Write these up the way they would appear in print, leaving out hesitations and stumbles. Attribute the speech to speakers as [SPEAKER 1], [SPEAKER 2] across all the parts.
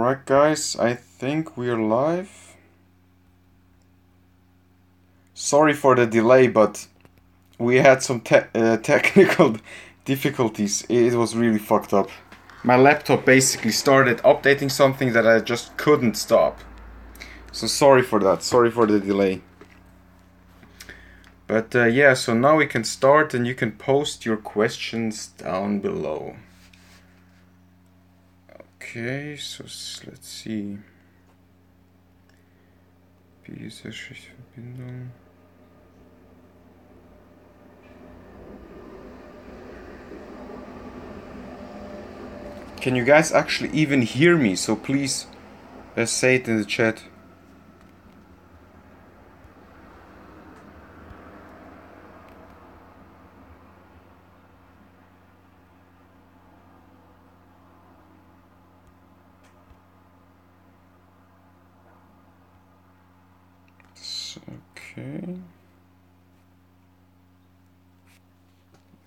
[SPEAKER 1] Alright guys, I think we're live. Sorry for the delay, but we had some technical difficulties. It was really fucked up. My laptop basically started updating something that I just couldn't stop. So sorry for that, sorry for the delay. But yeah, so now we can start and you can post your questions down below. Okay, so let's see. Verbindung. Can you guys actually even hear me? So please say it in the chat. Okay.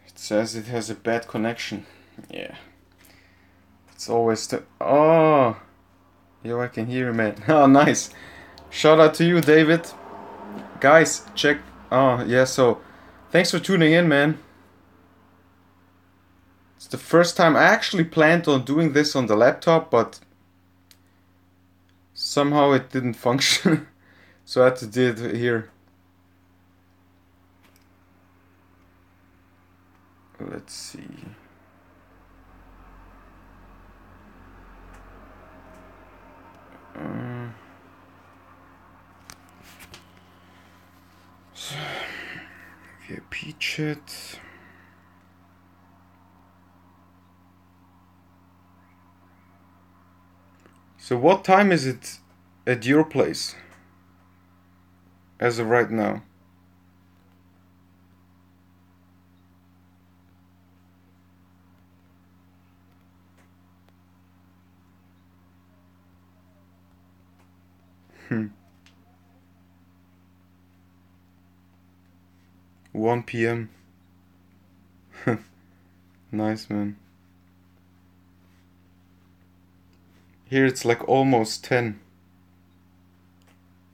[SPEAKER 1] It says it has a bad connection. Yeah. It's always the... Oh! Yo, I can hear you, man. Oh, nice. Shout out to you, David. Guys, check... Oh, yeah, so... Thanks for tuning in, man. It's the first time I actually planned on doing this on the laptop, but... Somehow it didn't function. So I had to do it here. Let's see. VIP chat. So what time is it at your place? As of right now. Hmm. 1 p.m. Nice, man. Here it's like almost 10.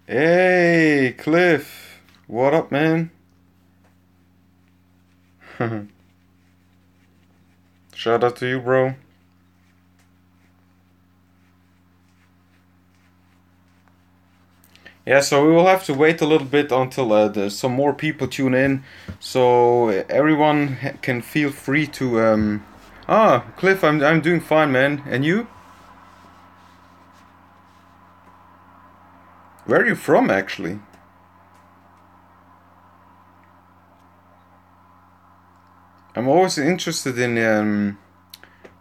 [SPEAKER 1] Hey, Cliff. What up, man? Shout out to you, bro. Yeah, so we will have to wait a little bit until some more people tune in, so everyone can feel free to. Cliff, I'm doing fine, man. And you? Where are you from, actually? I'm always interested in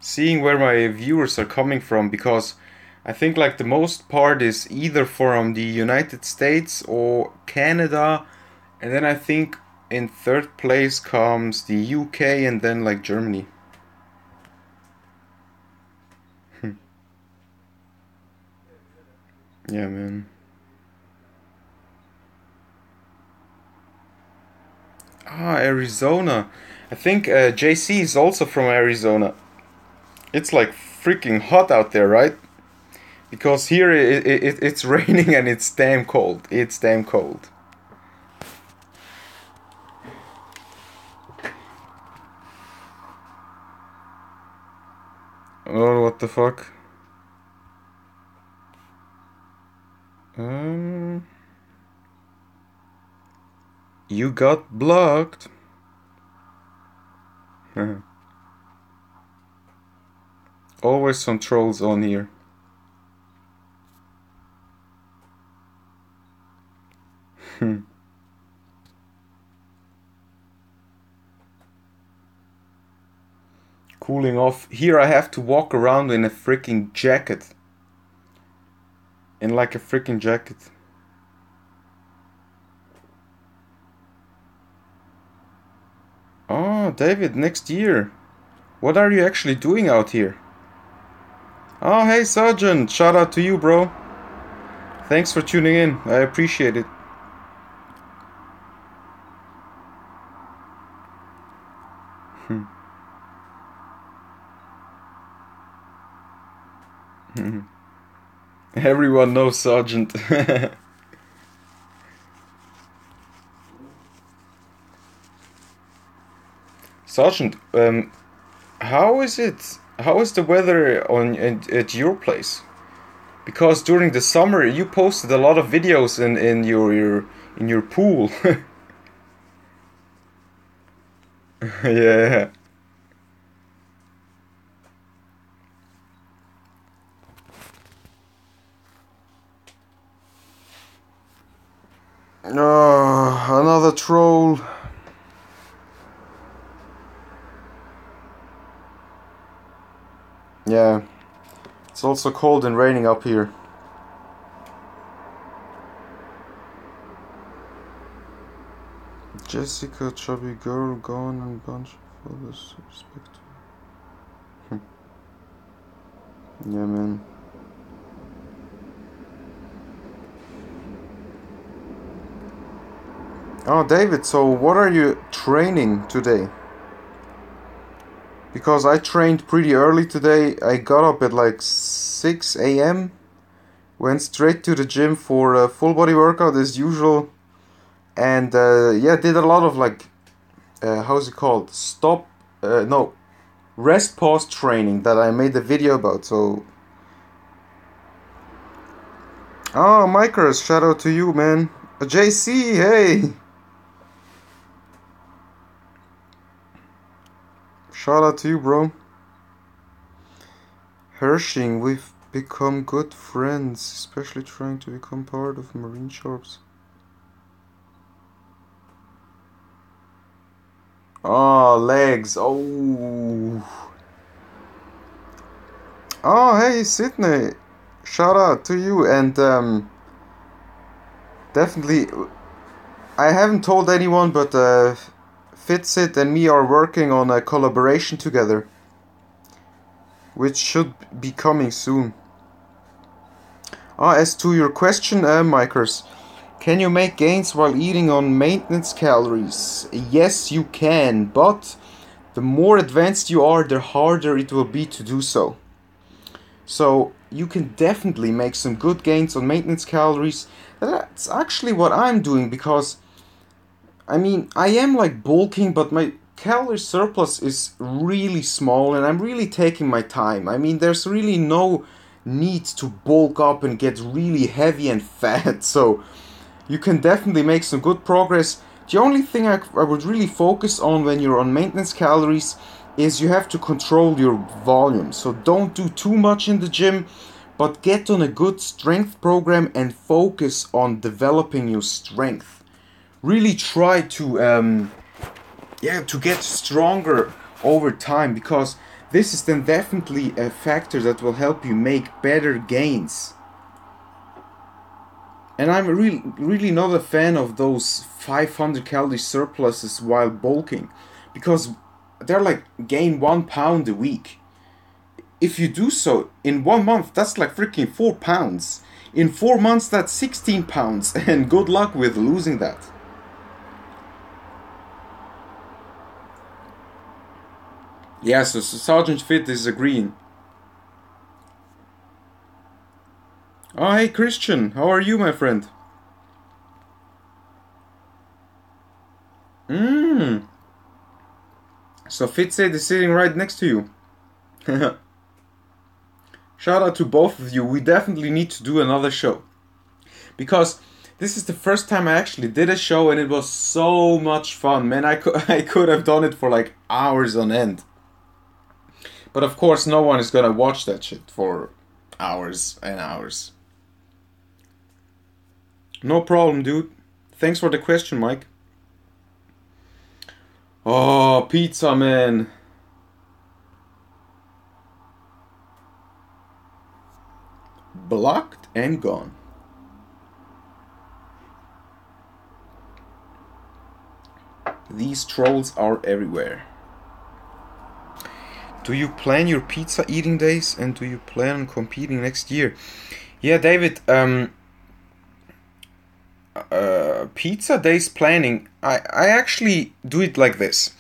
[SPEAKER 1] seeing where my viewers are coming from, because I think like the most part is either from the United States or Canada, and then I think in third place comes the UK and then like Germany. Yeah, man. Ah, Arizona. I think JC is also from Arizona. It's like freaking hot out there, right? Because here it's raining and it's damn cold. It's damn cold. Oh, what the fuck? You got blocked. Always some trolls on here. Cooling off. Here I have to walk around in a freaking jacket. In like a freaking jacket. Oh, David, next year. What are you actually doing out here? Oh, hey, Sergeant. Shout out to you, bro. Thanks for tuning in. I appreciate it. Everyone knows Sergeant. Sergeant, how is it? How is the weather at your place? Because during the summer you posted a lot of videos in your pool. Yeah. Oh, another troll. Yeah. It's also cold and raining up here. Jessica, chubby girl, gone and bunch of others. Respect. Yeah, man. Oh, David, so what are you training today? Because I trained pretty early today. I got up at like 6 a.m. Went straight to the gym for a full body workout as usual. And yeah, did a lot of like, how's it called? No, rest pause training that I made a video about. So, oh, Micros, shout out to you, man. JC, hey. Shout out to you, bro. Hershing, we've become good friends, especially trying to become part of Marine Sharps. Oh, legs. Oh. Oh, hey, Sydney. Shout out to you. And definitely, I haven't told anyone, but Fitsit and me are working on a collaboration together, which should be coming soon. As to your question, Mikers, can you make gains while eating on maintenance calories? Yes, you can, but the more advanced you are, the harder it will be to do so. So you can definitely make some good gains on maintenance calories. That's actually what I'm doing, because I mean, I am like bulking, but my calorie surplus is really small and I'm really taking my time. I mean, there's really no need to bulk up and get really heavy and fat. So you can definitely make some good progress. The only thing I would really focus on when you're on maintenance calories is you have to control your volume. So don't do too much in the gym, but get on a good strength program and focus on developing your strength. Really try to to get stronger over time, because this is then definitely a factor that will help you make better gains. And I'm really not a fan of those 500 calorie surpluses while bulking, because they're like gain 1 pound a week. If you do so in 1 month, that's like freaking 4 pounds. In 4 months, that's 16 pounds, and good luck with losing that. Yeah, so Sergeant Fit is agreeing. Oh, hey Christian, how are you, my friend? Mmm. So Fitsaid is sitting right next to you. Shout out to both of you. We definitely need to do another show, because this is the first time I actually did a show and it was so much fun, man. I could have done it for like hours on end. But of course, no one is gonna watch that shit for hours and hours. No problem, dude. Thanks for the question, Mike. Oh, pizza, man. Blocked and gone. These trolls are everywhere. Do you plan your pizza eating days, and do you plan on competing next year? Yeah, David, pizza days planning, I actually do it like this.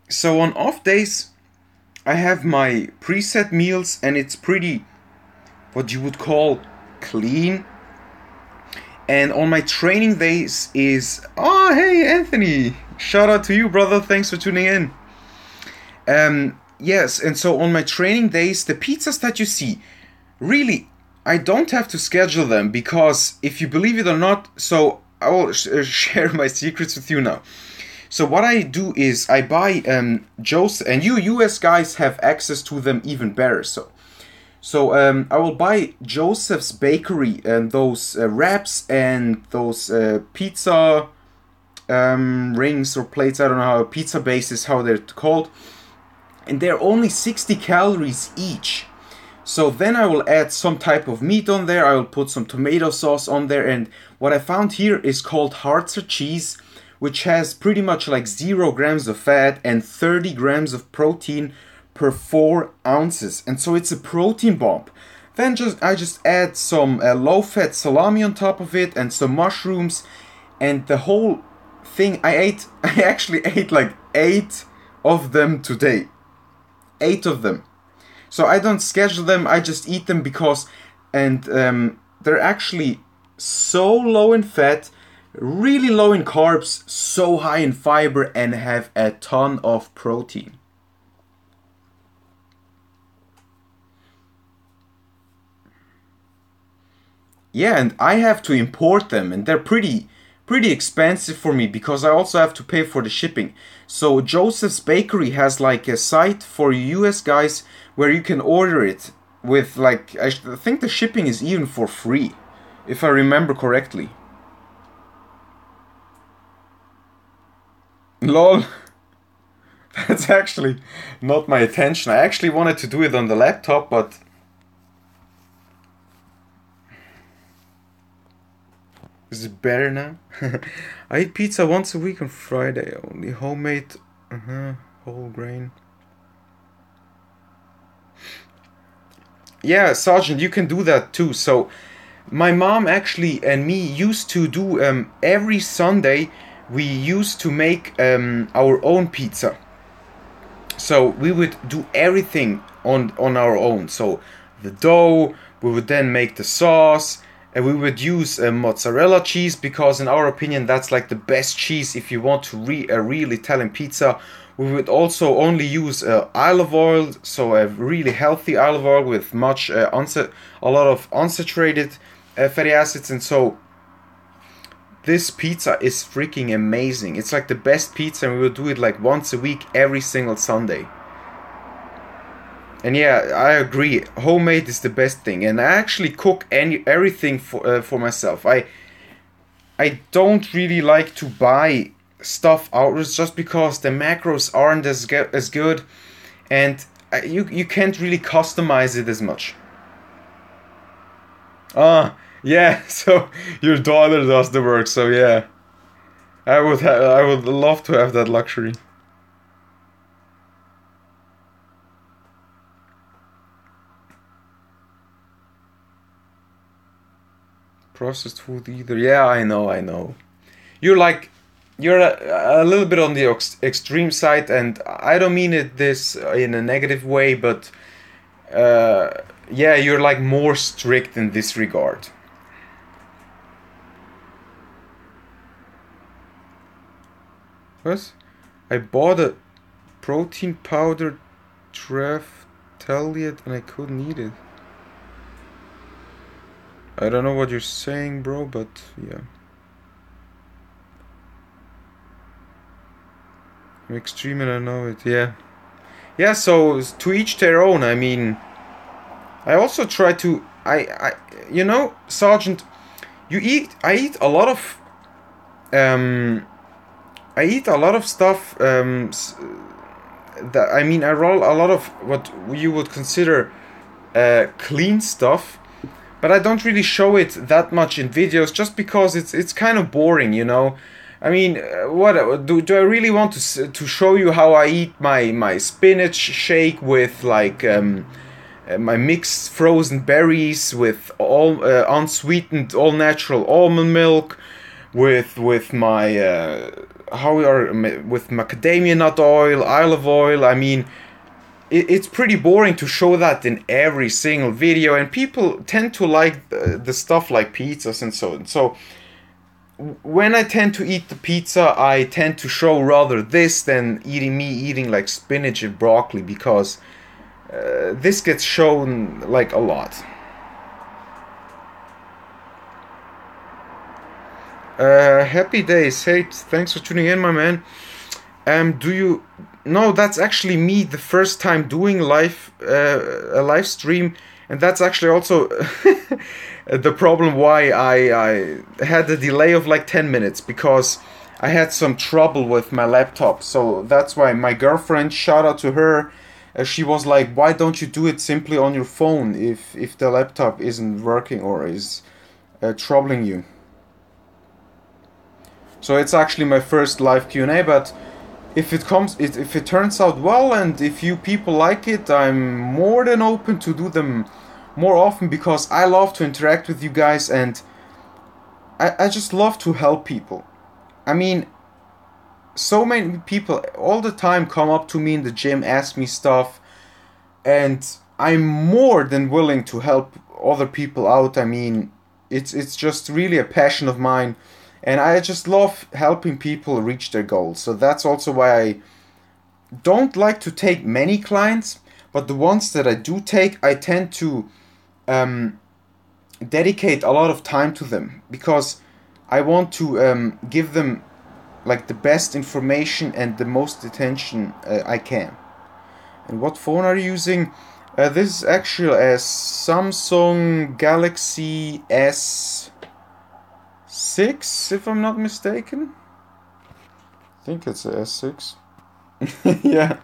[SPEAKER 1] So on off days, I have my preset meals, and it's pretty, what you would call clean. And on my training days is, oh hey Anthony, shout out to you brother, thanks for tuning in. Yes, and so on my training days, the pizzas that you see, really, I don't have to schedule them, because if you believe it or not, so I will share my secrets with you now. So what I do is I buy Joseph, and you US guys have access to them even better. So I will buy Joseph's Bakery and those wraps and those pizza rings or plates. I don't know how, pizza bases, how they're called. And they're only 60 calories each. So then I will add some type of meat on there. I will put some tomato sauce on there. And what I found here is called Harzer cheese, which has pretty much like 0 grams of fat and 30 grams of protein per 4 ounces. And so it's a protein bomb. Then I just add some low-fat salami on top of it and some mushrooms. And the whole thing, I actually ate like 8 of them today. 8 of them. So I don't schedule them, I just eat them because, and they're actually so low in fat, really low in carbs, so high in fiber, and have a ton of protein. Yeah, and I have to import them, and they're pretty expensive for me because I also have to pay for the shipping. So Joseph's Bakery has like a site for US guys where you can order it with like, I think the shipping is even for free, if I remember correctly. Lol. That's actually not my intention. I actually wanted to do it on the laptop, but is it better now? I eat pizza once a week on Friday only. Homemade, whole grain. Yeah, Sergeant, you can do that too. So, my mom actually and me used to do, every Sunday, we used to make our own pizza. So, we would do everything on our own. So, the dough, we would then make the sauce, and we would use mozzarella cheese, because in our opinion that's like the best cheese if you want to a real Italian pizza. We would also only use olive oil, so a really healthy olive oil with a lot of unsaturated fatty acids. And so this pizza is freaking amazing. It's like the best pizza, and we would do it like once a week, every single Sunday. And yeah, I agree. Homemade is the best thing, and I actually cook everything for myself. I don't really like to buy stuff outwards just because the macros aren't as good, and you can't really customize it as much. Yeah. So your daughter does the work. So yeah, I would love to have that luxury. Processed food either. Yeah, I know. You're a little bit on the extreme side, and I don't mean it this in a negative way, but yeah, you're like more strict in this regard. What? I bought a protein powder Trafteliet and I couldn't eat it. I don't know what you're saying, bro, but yeah. I'm extreme and I know it, yeah. Yeah, so to each their own. I mean, I also try to, you know, Sergeant, I eat a lot of, stuff, that, I mean, I roll a lot of what you would consider, clean stuff. But I don't really show it that much in videos, just because it's kind of boring, you know. I mean, what do I really want to show you how I eat my spinach shake with like my mixed frozen berries with all unsweetened, all natural almond milk, with my with macadamia nut oil, olive oil. I mean, it's pretty boring to show that in every single video, and people tend to like the stuff like pizzas and so on. So when I tend to eat the pizza, I tend to show rather this than eating like spinach and broccoli, because this gets shown like a lot. Happy days. Hey, thanks for tuning in, my man. Do you... No, that's actually me the first time doing a live stream, and that's actually also the problem why I had a delay of like 10 minutes, because I had some trouble with my laptop. So that's why my girlfriend, shout out to her, she was like, why don't you do it simply on your phone if the laptop isn't working or is troubling you. So it's actually my first live Q&A, but if it turns out well and if you people like it, I'm more than open to do them more often, because I love to interact with you guys, and I just love to help people. I mean, so many people all the time come up to me in the gym, ask me stuff, and I'm more than willing to help other people out. I mean, it's just really a passion of mine. And I just love helping people reach their goals. So that's also why I don't like to take many clients. But the ones that I do take, I tend to dedicate a lot of time to them. Because I want to give them like the best information and the most attention I can. And what phone are you using? This is actually a Samsung Galaxy S6, if I'm not mistaken. I think it's a S6. Yeah.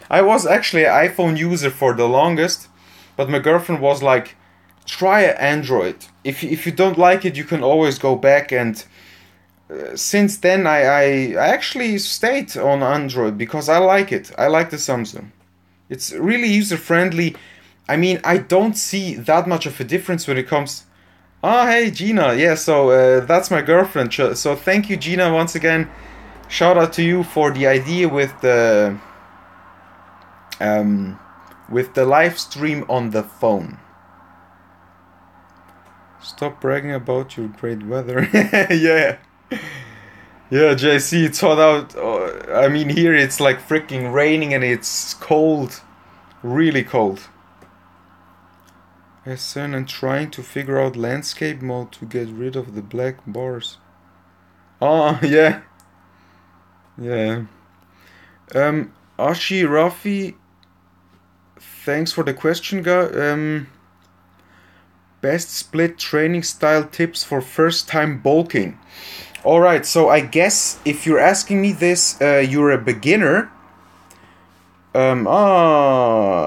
[SPEAKER 1] I was actually an iPhone user for the longest, but my girlfriend was like, try Android. If you don't like it, you can always go back. And since then, I actually stayed on Android because I like it. I like the Samsung. It's really user-friendly. I mean, I don't see that much of a difference when it comes... Oh, hey, Gina. Yeah, so that's my girlfriend. So thank you, Gina, once again. Shout out to you for the idea with the live stream on the phone. Stop bragging about your great weather. Yeah. Yeah, JC, it's hot out. I mean, here it's like freaking raining and it's cold. Really cold. Son, I'm trying to figure out landscape mode to get rid of the black bars. Oh, yeah. Yeah. Ashi Rafi, thanks for the question, guy. Best split training style tips for first time bulking. Alright, so I guess if you're asking me this, you're a beginner.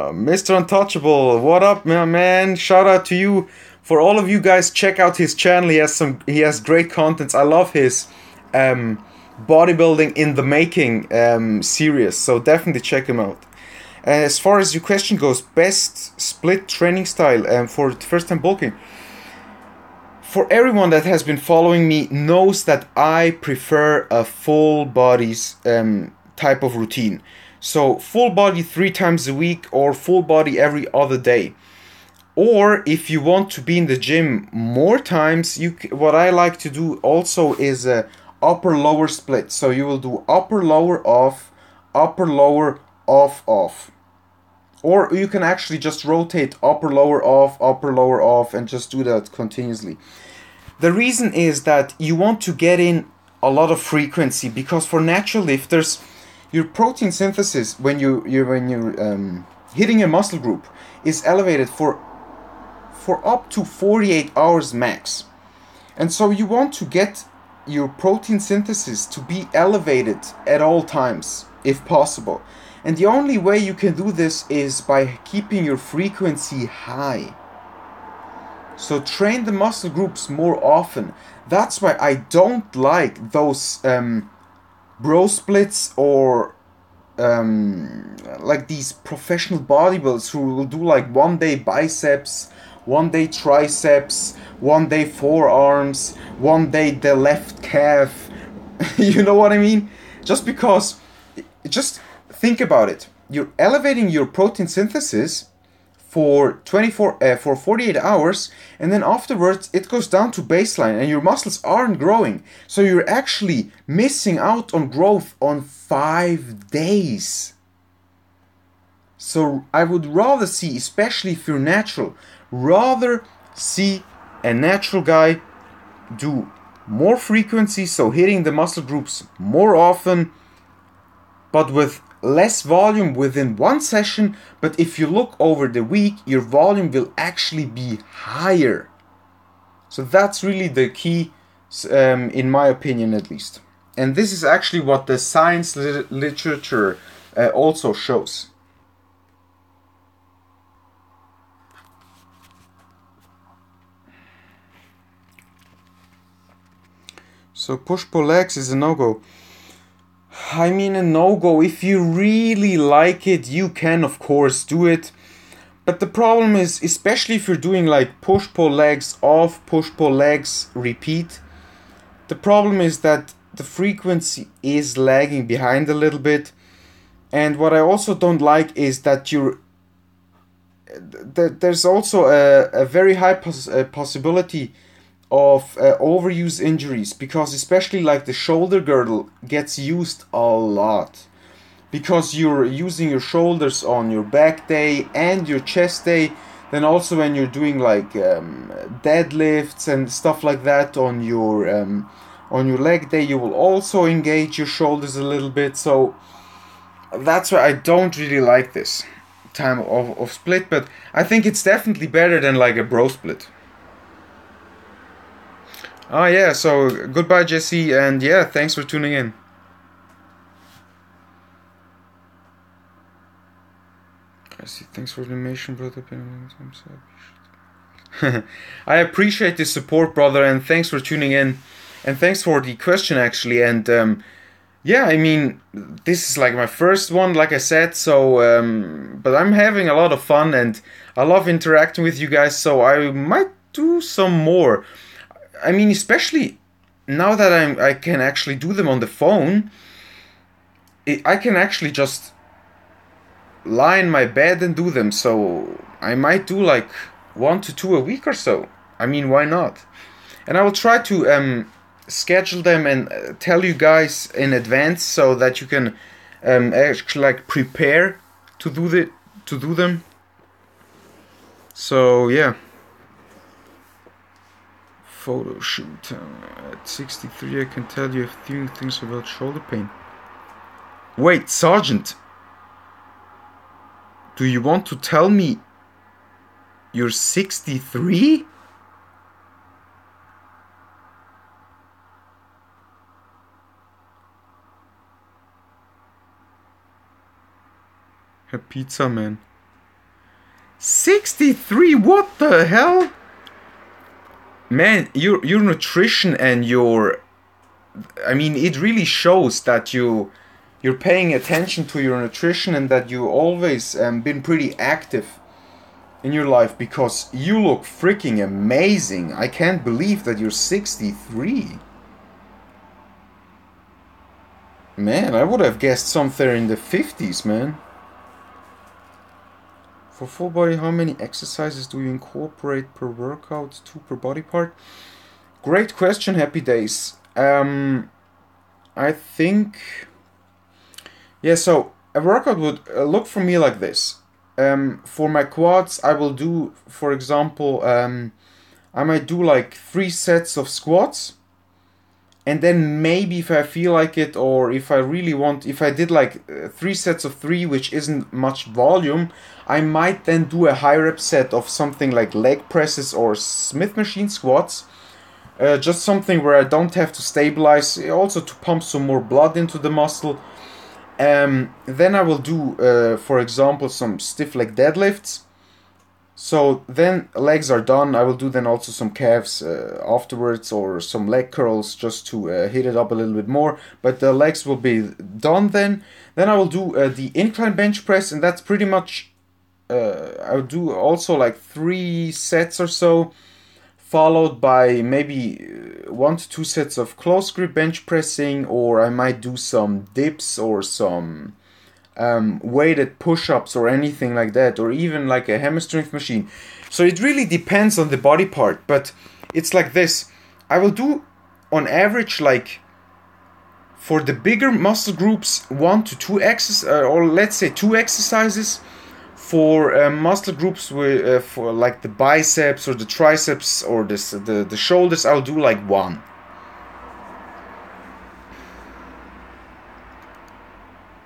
[SPEAKER 1] Mr. Untouchable, what up, my man? Shout out to you. For all of you guys, check out his channel. He has great contents. I love his bodybuilding in the making series, so definitely check him out. As far as your question goes, best split training style for first time bulking. For everyone that has been following me knows that I prefer a full bodies type of routine. So full body 3 times a week or full body every other day. Or if you want to be in the gym more times, what I like to do also is a upper lower split. So you will do upper lower off, upper lower off off. Or you can actually just rotate upper lower off and just do that continuously. The reason is that you want to get in a lot of frequency, because for natural lifters, your protein synthesis when you're hitting a muscle group is elevated for up to 48 hours max. And so you want to get your protein synthesis to be elevated at all times if possible. And the only way you can do this is by keeping your frequency high. So train the muscle groups more often. That's why I don't like those bro splits or like these professional bodybuilders who will do like one day biceps, one day triceps, one day forearms, one day the left calf. You know what I mean? Just because, just think about it. you're elevating your protein synthesis for 48 hours, and then afterwards it goes down to baseline and your muscles aren't growing. So you're actually missing out on growth on 5 days. So I would rather see, especially if you're natural, rather see a natural guy do more frequency, so hitting the muscle groups more often, but with less volume within one session. But if you look over the week, your volume will actually be higher. So that's really the key, in my opinion at least. And this is actually what the science literature also shows. So push-pull legs is a no-go. I mean, a no-go. If you really like it, you can of course do it. But the problem is, especially if you're doing like push-pull legs off, push-pull legs repeat, the problem is that the frequency is lagging behind a little bit. And what I also don't like is that there's also a very high possibility of overuse injuries, because especially like the shoulder girdle gets used a lot, because you're using your shoulders on your back day and your chest day. Then also when you're doing like deadlifts and stuff like that on your leg day, you will also engage your shoulders a little bit. So that's why I don't really like this time of split, but I think it's definitely better than like a bro split. Oh yeah, so goodbye Jesse, and yeah, thanks for tuning in. I see, thanks for the donation, brother. I appreciate the support, brother, and thanks for tuning in, and thanks for the question actually. And yeah, I mean, this is like my first one, like I said, so but I'm having a lot of fun and I love interacting with you guys, so I might do some more. I mean, especially now that I can actually do them on the phone, I can actually just lie in my bed and do them. So I might do like 1 to 2 a week or so. I mean, why not? And I will try to schedule them and tell you guys in advance so that you can actually like prepare to do them. So yeah. Photo shoot. At 63 I can tell you a few things about shoulder pain. Wait, Sergeant, do you want to tell me you're 63? A pizza man. 63? What the hell? Man, your nutrition and I mean, it really shows that you're paying attention to your nutrition and that you always been pretty active in your life, because you look freaking amazing. I can't believe that you're 63. Man, I would have guessed something in the 50s, man. For full body, how many exercises do you incorporate per workout, 2 per body part? Great question, Happy Days. I think... Yeah, so a workout would look for me like this. For my quads, I will do, for example, I might do like 3 sets of squats. And then maybe if I feel like it, or if I really want, if I did like 3 sets of 3, which isn't much volume, I might then do a high rep set of something like leg presses or Smith machine squats. Just something where I don't have to stabilize, also to pump some more blood into the muscle. Then I will do, for example, some stiff leg deadlifts. So then legs are done. I will do then also some calves afterwards, or some leg curls just to hit it up a little bit more. But the legs will be done then. Then I will do the incline bench press, and that's pretty much, I'll do also like 3 sets or so, followed by maybe 1 to 2 sets of close grip bench pressing, or I might do some dips or some weighted push-ups or anything like that, or even like a hammer strength machine. So it really depends on the body part, but it's like this. I will do on average, like for the bigger muscle groups, 1 to 2 or let's say 2 exercises. For muscle groups with, for like the biceps or the triceps or the shoulders, I'll do like 1.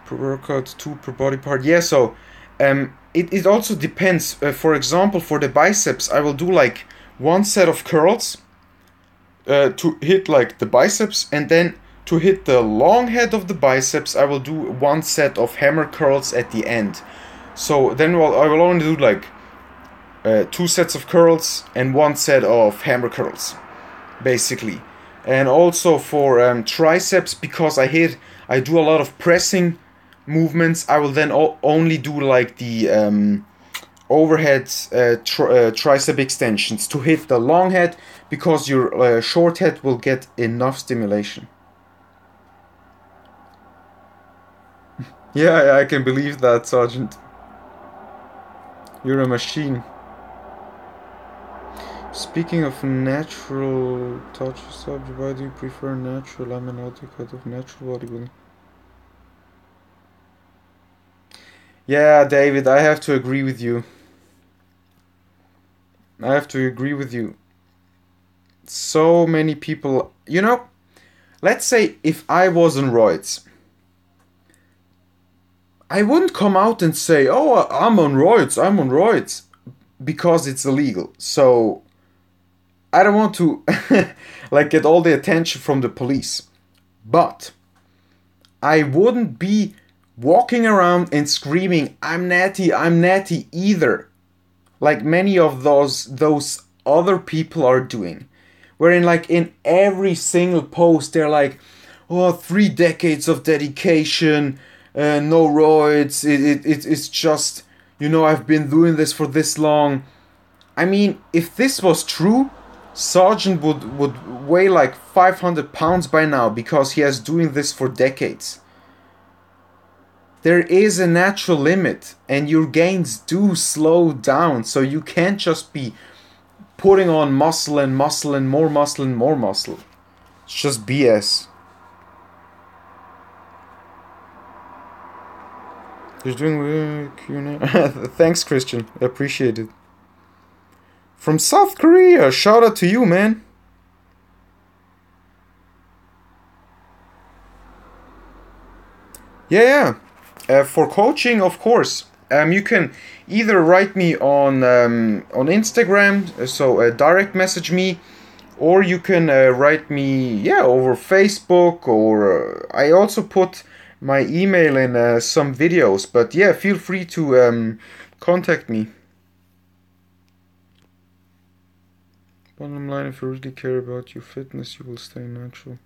[SPEAKER 1] Per workout, 2 per body part. Yeah, so it also depends. For example, for the biceps, I will do like 1 set of curls to hit like the biceps, and then to hit the long head of the biceps, I will do 1 set of hammer curls at the end. So then I will only do like 2 sets of curls and 1 set of hammer curls, basically. And also for triceps, because I do a lot of pressing movements, I will then only do like the overhead tricep extensions to hit the long head, because your short head will get enough stimulation. Yeah, I can believe that, Sergeant. You're a machine. Speaking of natural touch subject, why do you prefer natural? I'm an advocate of natural bodybuilding. Yeah, David, I have to agree with you. I have to agree with you. So many people, let's say if I was on roids, I wouldn't come out and say, oh, I'm on roids, because it's illegal. So I don't want to like get all the attention from the police. But I wouldn't be walking around and screaming, I'm natty either, like many of those other people are doing. Wherein like in every single post they're like, oh, 3 decades of dedication, no roids, it's just, I've been doing this for this long. I mean, if this was true, Sergeant would weigh like 500 pounds by now, because he has doing this for decades. There is a natural limit, and your gains do slow down, so you can't just be putting on muscle and muscle and more muscle and more muscle. It's just BS. You're doing Q&A. Thanks, Christian. I appreciate it. From South Korea. Shout out to you, man. Yeah. For coaching, of course. You can either write me on Instagram, so direct message me, or you can write me over Facebook, or I also put my email in some videos. But yeah, feel free to contact me. Bottom line, if you really care about your fitness, you will stay natural.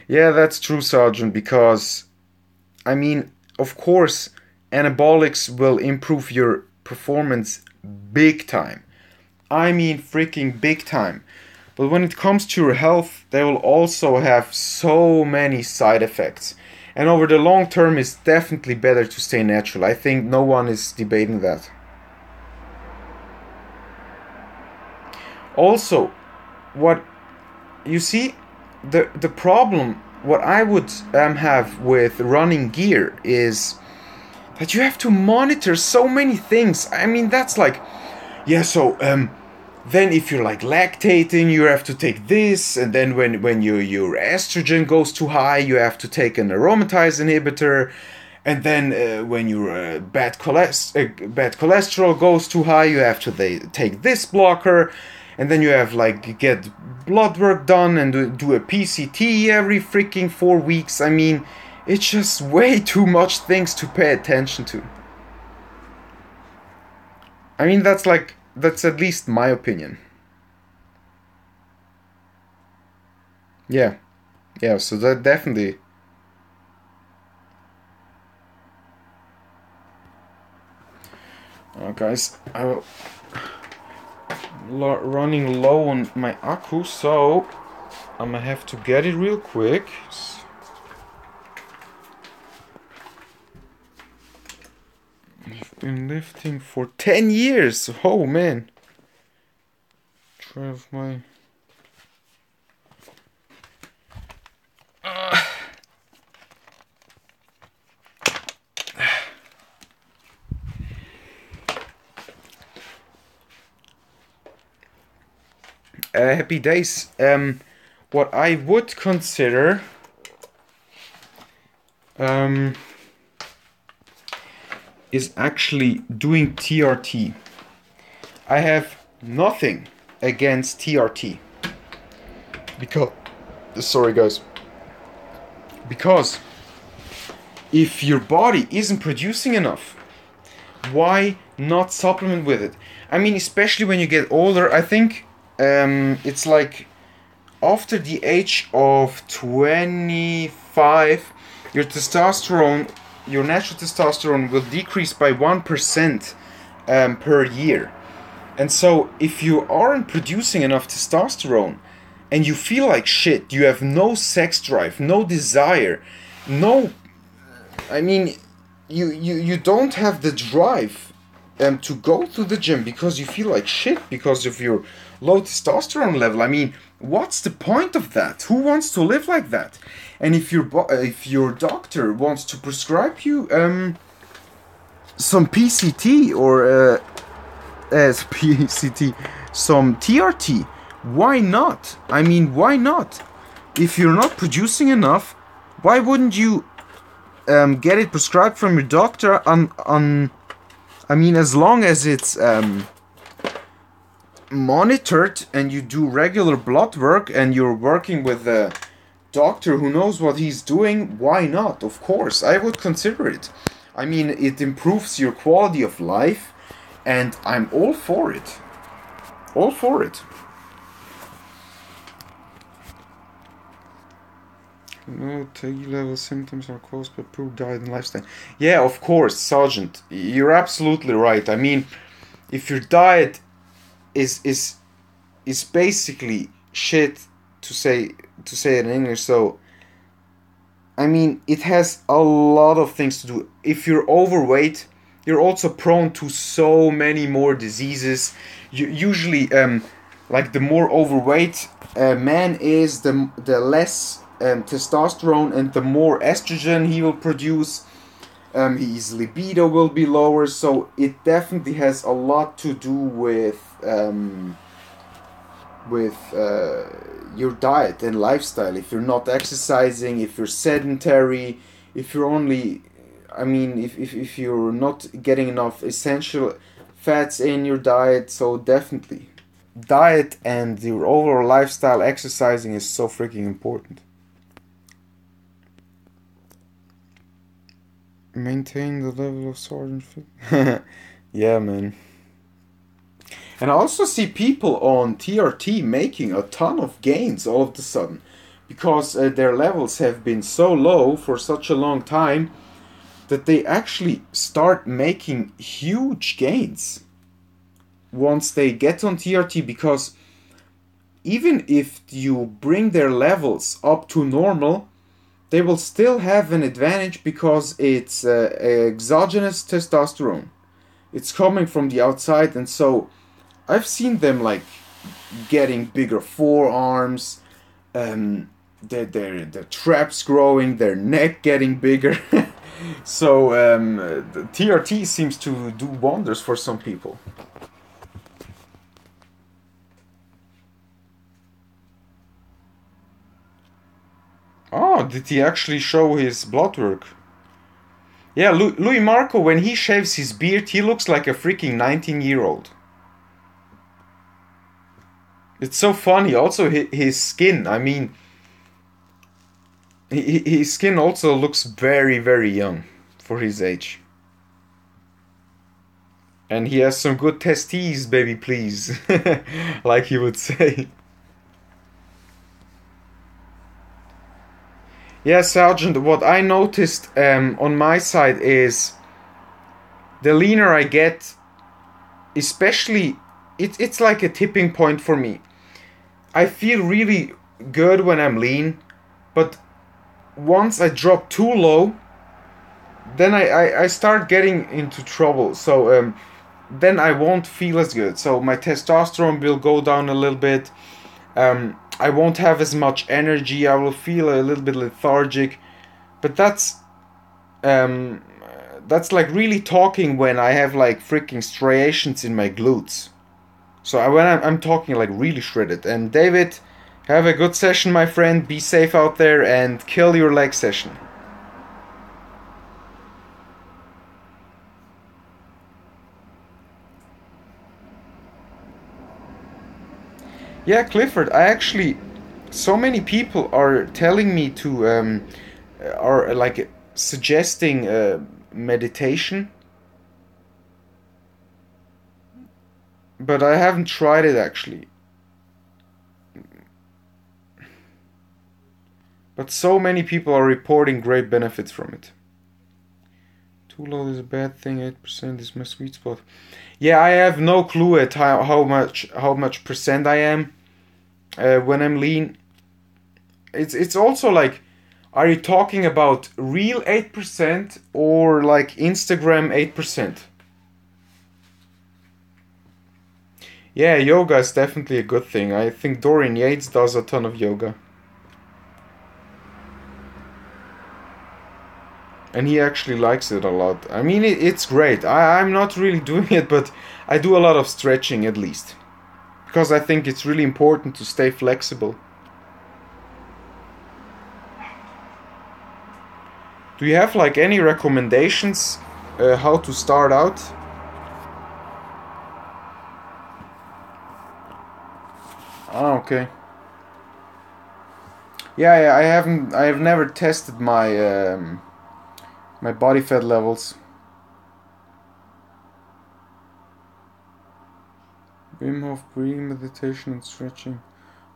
[SPEAKER 1] Yeah, that's true, Sergeant, because I mean, of course, anabolics will improve your performance big time. I mean freaking big time. But when it comes to your health, they will also have so many side effects. And over the long term, it's definitely better to stay natural. I think no one is debating that. Also, what you see, the problem, what I would have with running gear is that you have to monitor so many things. I mean, that's like, then if you're like lactating, you have to take this, and then when your estrogen goes too high, you have to take an aromatase inhibitor, and then when your bad cholesterol goes too high, you have to take this blocker, and then you have like get blood work done and do a PCT every freaking 4 weeks. I mean, it's just way too much things to pay attention to. I mean, that's at least my opinion. Yeah, so that definitely. Guys, I'm running low on my akku, so I'm gonna have to get it real quick. Been lifting for 10 years. Oh man. 12 my. Happy days. What I would consider is actually doing TRT. I have nothing against TRT because, sorry guys, because if your body isn't producing enough, why not supplement with it? I mean, especially when you get older. I think it's like after the age of 25, your testosterone, your natural testosterone will decrease by 1% per year. And so if you aren't producing enough testosterone and you feel like shit, you have no sex drive, no desire, you don't have the drive to go to the gym because you feel like shit because of your low testosterone level. I mean, what's the point of that? Who wants to live like that? And if your doctor wants to prescribe you some PCT or PCT, some TRT, why not? I mean, why not? If you're not producing enough, why wouldn't you get it prescribed from your doctor as long as it's monitored and you do regular blood work and you're working with a doctor who knows what he's doing, why not? Of course, I would consider it. I mean, it improves your quality of life and I'm all for it. All for it. No, T-level symptoms are caused by poor diet and lifestyle. Yeah, of course, Sergeant. You're absolutely right. I mean, if your diet is basically shit, to say it in English, so I mean, it has a lot of things to do. If you're overweight, you're also prone to so many more diseases. Usually, like the more overweight a man is, the less testosterone and the more estrogen he will produce. His libido will be lower, so it definitely has a lot to do with your diet and lifestyle. If you're not exercising, if you're sedentary, if you're only, if you're not getting enough essential fats in your diet, so definitely diet and your overall lifestyle, exercising is so freaking important. Maintain the level of sergeant fit. Yeah, man. And I also see people on TRT making a ton of gains all of a sudden because their levels have been so low for such a long time that they actually start making huge gains once they get on TRT, because even if you bring their levels up to normal, they will still have an advantage because it's exogenous testosterone. It's coming from the outside, and so I've seen them like getting bigger forearms, their traps growing, their neck getting bigger. So the TRT seems to do wonders for some people. Oh, did he actually show his blood work? Yeah, Louis Marco, when he shaves his beard, he looks like a freaking 19-year-old. It's so funny. Also, his skin, I mean, his skin also looks very, very young for his age. And he has some good testes, baby, please. Like he would say. Yeah, Sergeant, what I noticed on my side is the leaner I get, especially, it's like a tipping point for me. I feel really good when I'm lean, but once I drop too low, then I start getting into trouble. So then I won't feel as good. So my testosterone will go down a little bit. I won't have as much energy. I will feel a little bit lethargic. But um, that's like really talking when I have like freaking striations in my glutes. So when I'm talking like really shredded. And David, have a good session, my friend. Be safe out there and kill your leg session. Yeah, Clifford, I actually, so many people are telling me to, are like suggesting meditation, but I haven't tried it actually. But so many people are reporting great benefits from it. Too low is a bad thing. 8% is my sweet spot. Yeah, I have no clue at how much percent I am when I'm lean. It's also like, are you talking about real 8% or like Instagram 8%? Yeah, yoga is definitely a good thing. I think Dorian Yates does a ton of yoga. And he actually likes it a lot. I mean, it's great. I'm not really doing it, but I do a lot of stretching at least. Because I think it's really important to stay flexible. Do you have like any recommendations how to start out? Ah, okay. Yeah, I haven't. I have never tested my body fat levels. Wim Hof breathing, meditation, and stretching.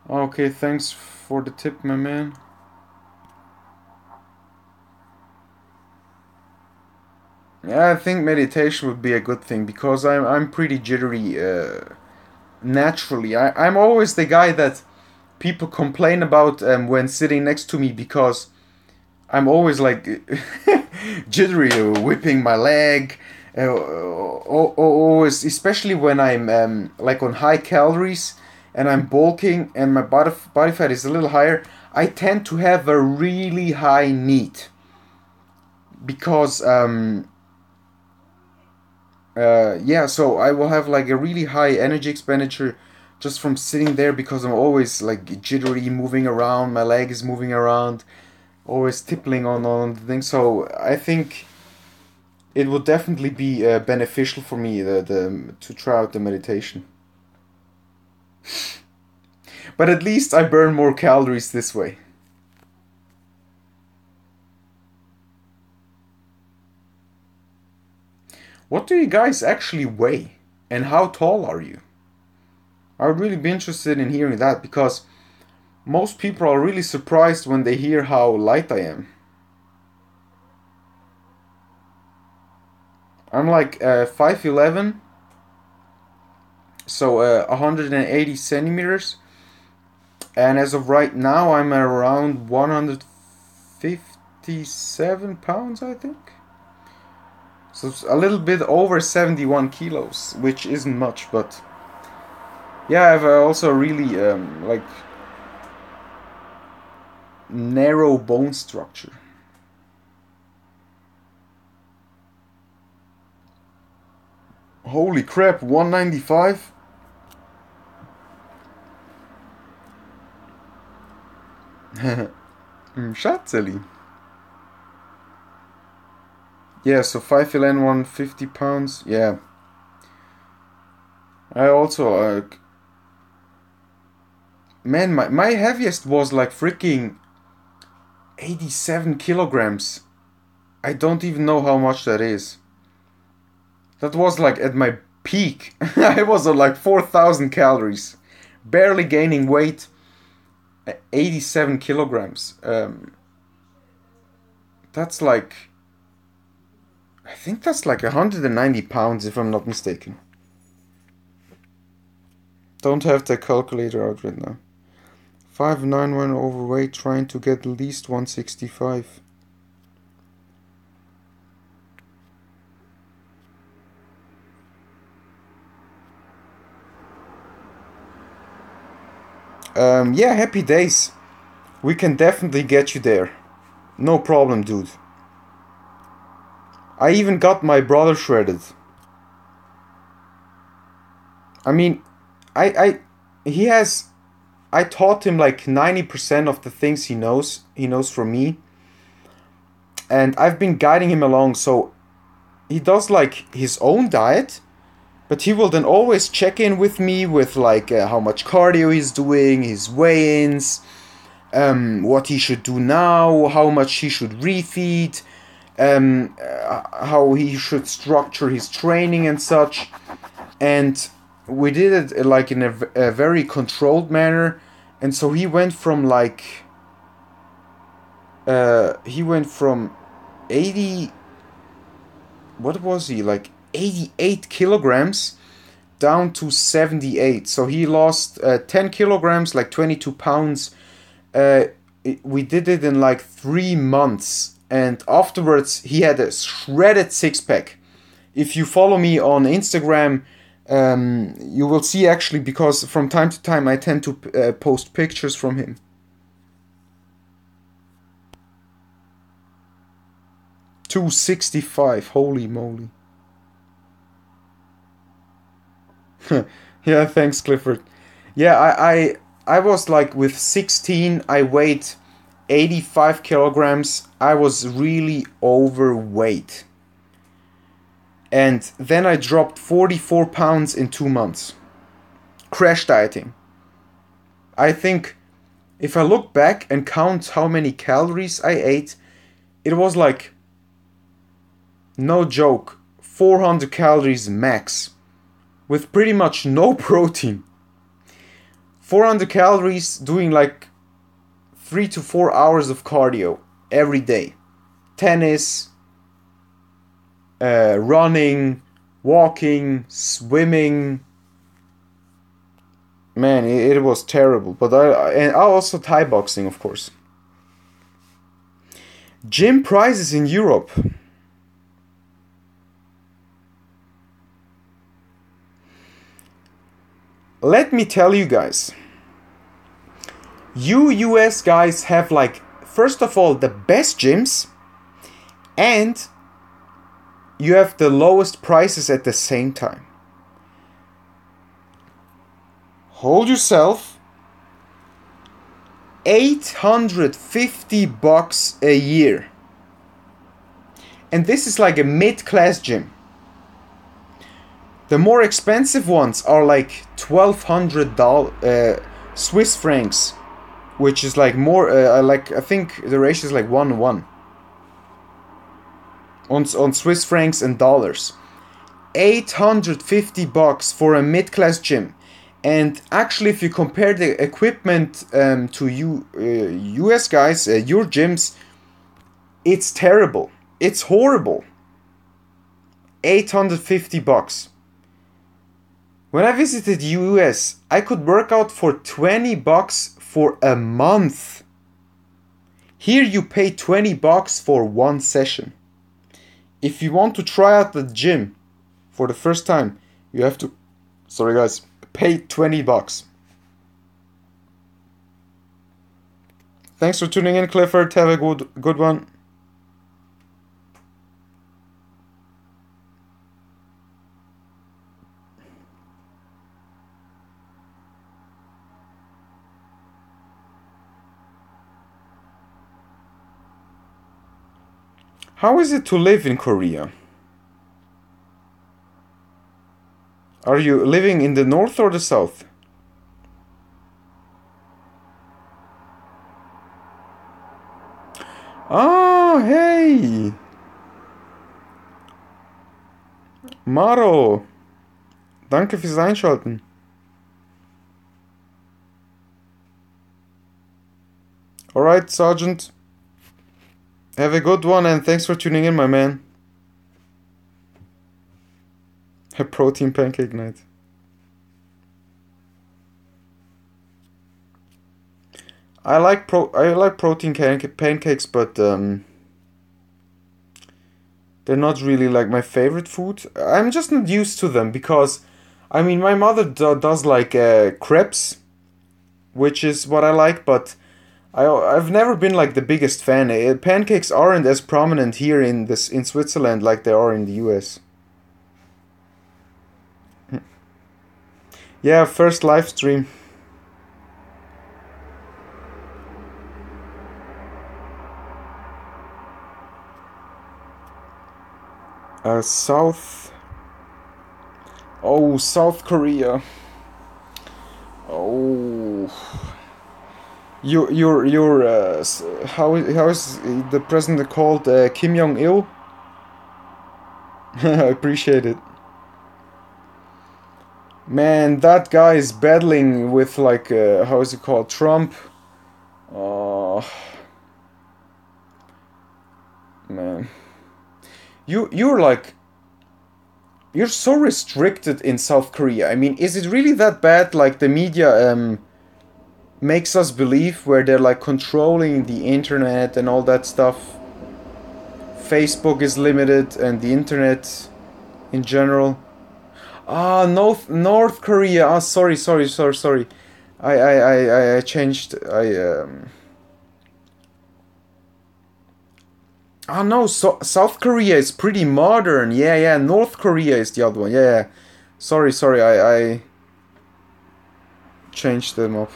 [SPEAKER 1] Okay, thanks for the tip, my man. Yeah, I think meditation would be a good thing because I'm pretty jittery naturally. I'm always the guy that people complain about when sitting next to me because I'm always like jittery, whipping my leg. Always, especially when I'm like on high calories and I'm bulking and my body fat is a little higher, I tend to have a really high need because yeah, so I will have like a really high energy expenditure just from sitting there because I'm always like jittery, moving around, my leg is moving around, always tippling on the thing. So I think it would definitely be beneficial for me to try out the meditation. But at least I burn more calories this way. What do you guys actually weigh? And how tall are you? I would really be interested in hearing that because most people are really surprised when they hear how light I am. I'm like 5'11", so 180 centimeters. And as of right now, I'm around 157 pounds, I think. So it's a little bit over 71 kilos, which isn't much, but yeah, I have also really like narrow bone structure. Holy crap, 195? Schatzeli. Yeah, so 5'11", 150 pounds. Yeah. I also, man, my heaviest was like freaking 87 kilograms. I don't even know how much that is. That was like at my peak. I was on like 4,000 calories. Barely gaining weight. 87 kilograms. That's like, I think that's like 190 pounds if I'm not mistaken. Don't have the calculator out right now. 5'9" overweight, trying to get at least 165. Yeah, happy days. We can definitely get you there. No problem, dude. I even got my brother shredded. I mean, he has, I taught him like 90% of the things he knows from me. And I've been guiding him along, so he does like his own diet, but he will then always check in with me with like how much cardio he's doing, his weigh-ins, what he should do now, how much he should refeed, how he should structure his training and such. And we did it like in a very controlled manner. And so he went from like he went from 80, what was he, like 88 kilograms down to 78. So he lost 10 kilograms, like 22 pounds. We did it in like 3 months, and afterwards he had a shredded six-pack. If you follow me on Instagram, you will see actually, because from time to time I tend to post pictures from him. 265, holy moly. Yeah, thanks, Clifford. Yeah, I was like, with 16 I weighed 85 kilograms. I was really overweight. And then I dropped 44 pounds in 2 months. Crash dieting. I think if I look back and count how many calories I ate, it was like, no joke, 400 calories max, with pretty much no protein. 400 calories doing like 3 to 4 hours of cardio every day. Tennis, running, walking, swimming. Man, it was terrible. But I also Thai boxing, of course. Gym prices in Europe. Let me tell you guys. You US guys have like, first of all, the best gyms, and you have the lowest prices at the same time. Hold yourself. $850 a year. And this is like a mid-class gym. The more expensive ones are like $1,200 Swiss francs, which is like more, like, I think the ratio is like 1:1 on Swiss francs and dollars. $850 for a mid-class gym. And actually, if you compare the equipment to US guys, your gyms, it's terrible. It's horrible. $850. When I visited US, I could work out for $20 for a month. Here you pay $20 for one session. If you want to try out the gym for the first time, you have to, sorry guys, pay $20. Thanks for tuning in, Clifford. Have a good one. How is it to live in Korea? Are you living in the north or the south? Ah, hey! Maro! Danke fürs Einschalten. Alright, Sergeant. Have a good one, and thanks for tuning in, my man. A protein pancake night. I like protein pancakes, but they're not really like my favorite food. I'm just not used to them because, I mean, my mother does like crepes, which is what I like, but I've never been like the biggest fan. Pancakes aren't as prominent here in Switzerland like they are in the US. Yeah, first live stream. South. Oh, South Korea. Oh. How is the president called? Kim Jong Il. I appreciate it. Man, that guy is battling with like how is it called? Trump. Oh man, you're like you're so restricted in South Korea. I mean, is it really that bad? Like the media makes us believe where they're like controlling the internet and all that stuff. Facebook is limited and the internet in general. Ah, North Korea. Ah, sorry. I changed. Ah no, South Korea is pretty modern. Yeah. North Korea is the other one. Yeah. Sorry. I changed them up.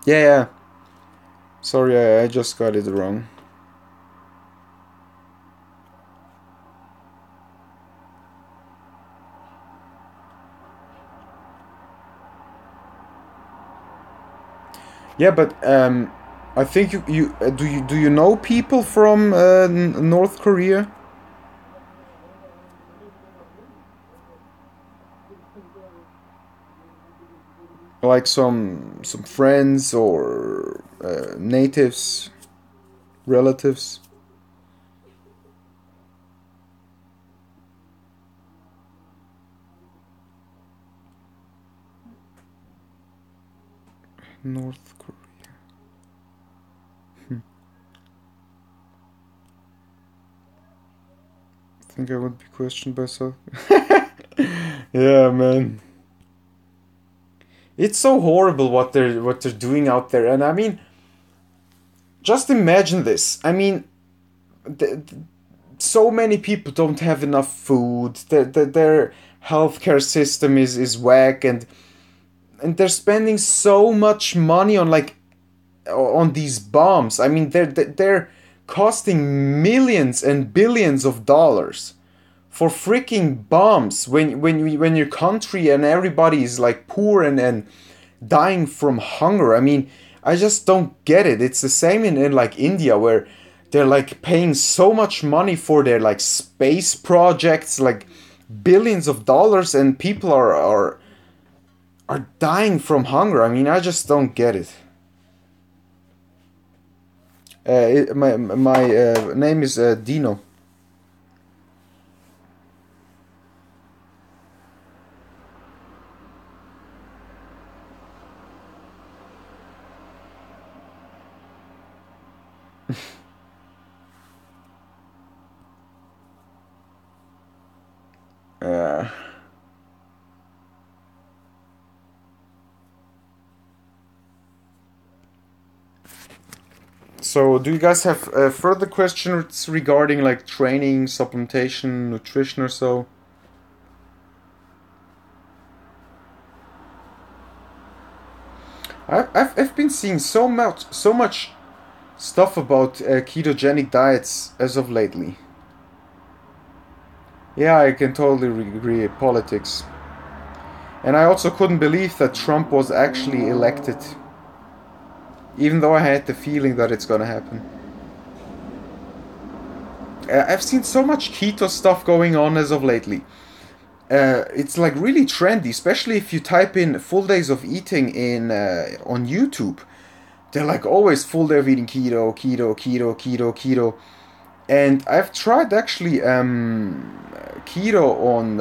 [SPEAKER 1] Yeah. Sorry, I just got it wrong. Yeah, but I think you know people from North Korea? Like some friends or natives, relatives? North Korea. I think I would be questioned by South. Yeah, man. It's so horrible what they're doing out there, and I mean, just imagine this. I mean, th- so many people don't have enough food. Their healthcare system is whack, and they're spending so much money on like on these bombs. I mean, they're costing millions and billions of dollars for freaking bombs when your country and everybody is like poor and dying from hunger. I mean, I just don't get it. It's the same in like India where they're like paying so much money for their like space projects, like billions of dollars, and people are dying from hunger. I mean, I just don't get it. My name is Dino. Uh, so, do you guys have further questions regarding like training, supplementation, nutrition, or so? I've been seeing so much stuff about ketogenic diets as of lately. Yeah, I can totally agree. Politics, and I also couldn't believe that Trump was actually elected, even though I had the feeling that it's gonna happen. I've seen so much keto stuff going on as of lately. It's like really trendy, especially if you type in full days of eating in on YouTube. They're like always full day of eating keto. And I've tried actually keto on.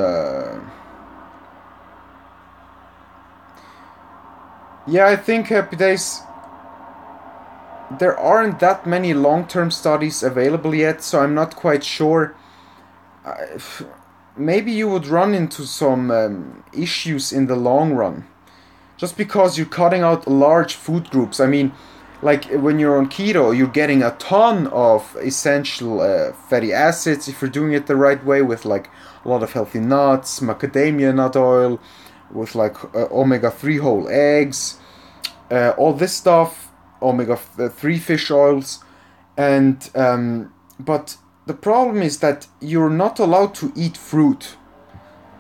[SPEAKER 1] Yeah, I think Happy Days. There aren't that many long term studies available yet, so I'm not quite sure. I, maybe you would run into some issues in the long run. Just because you're cutting out large food groups. I mean, like when you're on keto, you're getting a ton of essential fatty acids if you're doing it the right way, with like a lot of healthy nuts, macadamia nut oil, with like omega-3 whole eggs, all this stuff, omega-3 fish oils, and but the problem is that you're not allowed to eat fruit,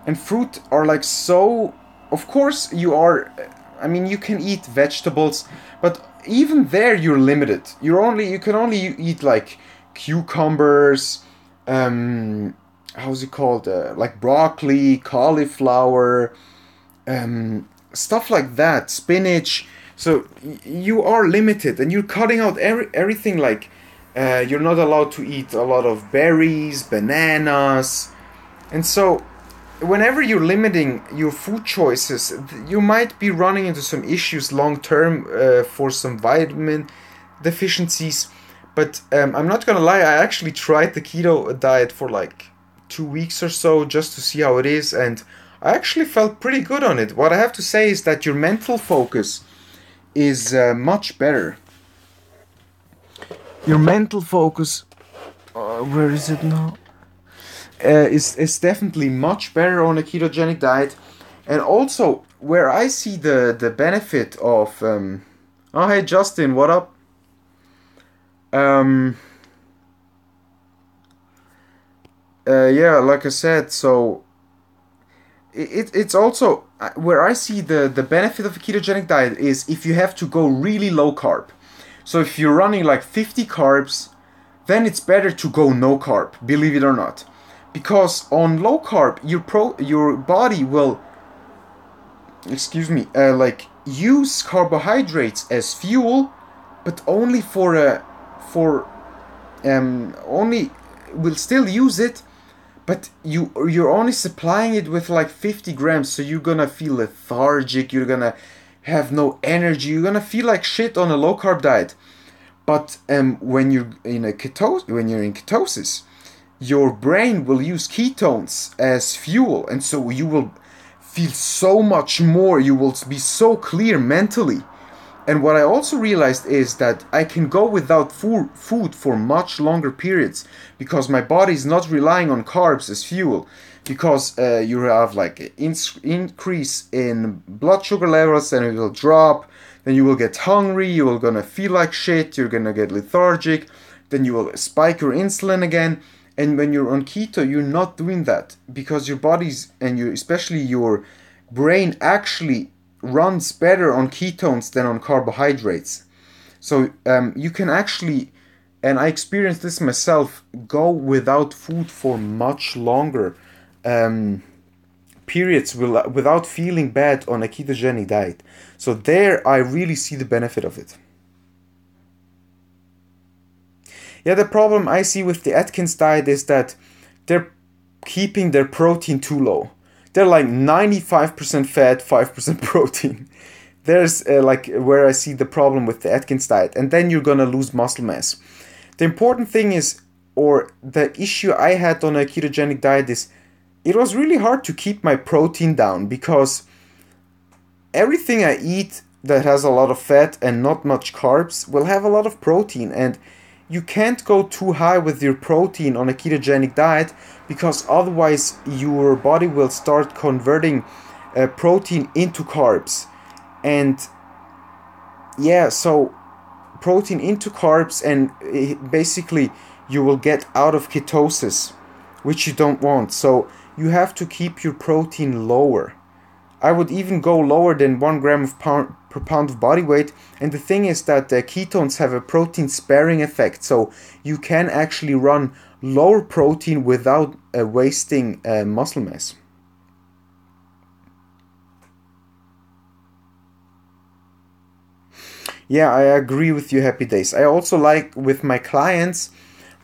[SPEAKER 1] and fruit are like so. Of course, you are. I mean, you can eat vegetables, but even there you're limited. You can only eat like cucumbers, how's it called? Like broccoli, cauliflower, stuff like that, spinach. So you are limited, and you're cutting out everything. Like you're not allowed to eat a lot of berries, bananas, and so whenever you're limiting your food choices, you might be running into some issues long term for some vitamin deficiencies. But I'm not gonna lie, I actually tried the keto diet for like 2 weeks or so just to see how it is, and I actually felt pretty good on it. What I have to say is that your mental focus is much better. Your mental focus, where is it now? Is definitely much better on a ketogenic diet, and also where I see the benefit of oh hey Justin, what up? Yeah, like I said, so it's also where I see the benefit of a ketogenic diet is if you have to go really low carb. So if you're running like 50 carbs, then it's better to go no carb, believe it or not. Because on low carb, your body will, like use carbohydrates as fuel, but only only will still use it, but you're only supplying it with like 50 grams, so you're gonna feel lethargic, you're gonna have no energy, you're gonna feel like shit on a low carb diet. But when you're in ketosis, your brain will use ketones as fuel, and so you will feel so much more, you will be so clear mentally. And what I also realized is that I can go without food for much longer periods, because my body is not relying on carbs as fuel, because you have like an increase in blood sugar levels, and it will drop, then you will get hungry, you will gonna feel like shit, you're gonna get lethargic, then you will spike your insulin again. And when you're on keto, you're not doing that, because your body's, and especially your brain, actually runs better on ketones than on carbohydrates. So you can actually, and I experienced this myself, go without food for much longer periods without feeling bad on a ketogenic diet. So there I really see the benefit of it. Yeah, the problem I see with the Atkins diet is that they're keeping their protein too low. They're like 95% fat, 5% protein. There's like where I see the problem with the Atkins diet. And then you're gonna lose muscle mass. The important thing is, or the issue I had on a ketogenic diet is, it was really hard to keep my protein down, because everything I eat that has a lot of fat and not much carbs will have a lot of protein, and you can't go too high with your protein on a ketogenic diet, because otherwise your body will start converting protein into carbs. And yeah, so protein into carbs, and basically you will get out of ketosis, which you don't want. So you have to keep your protein lower. I would even go lower than 1 gram per pound of body weight. And the thing is that ketones have a protein sparing effect, so you can actually run lower protein without wasting muscle mass. Yeah, I agree with you, Happy Days. I also like with my clients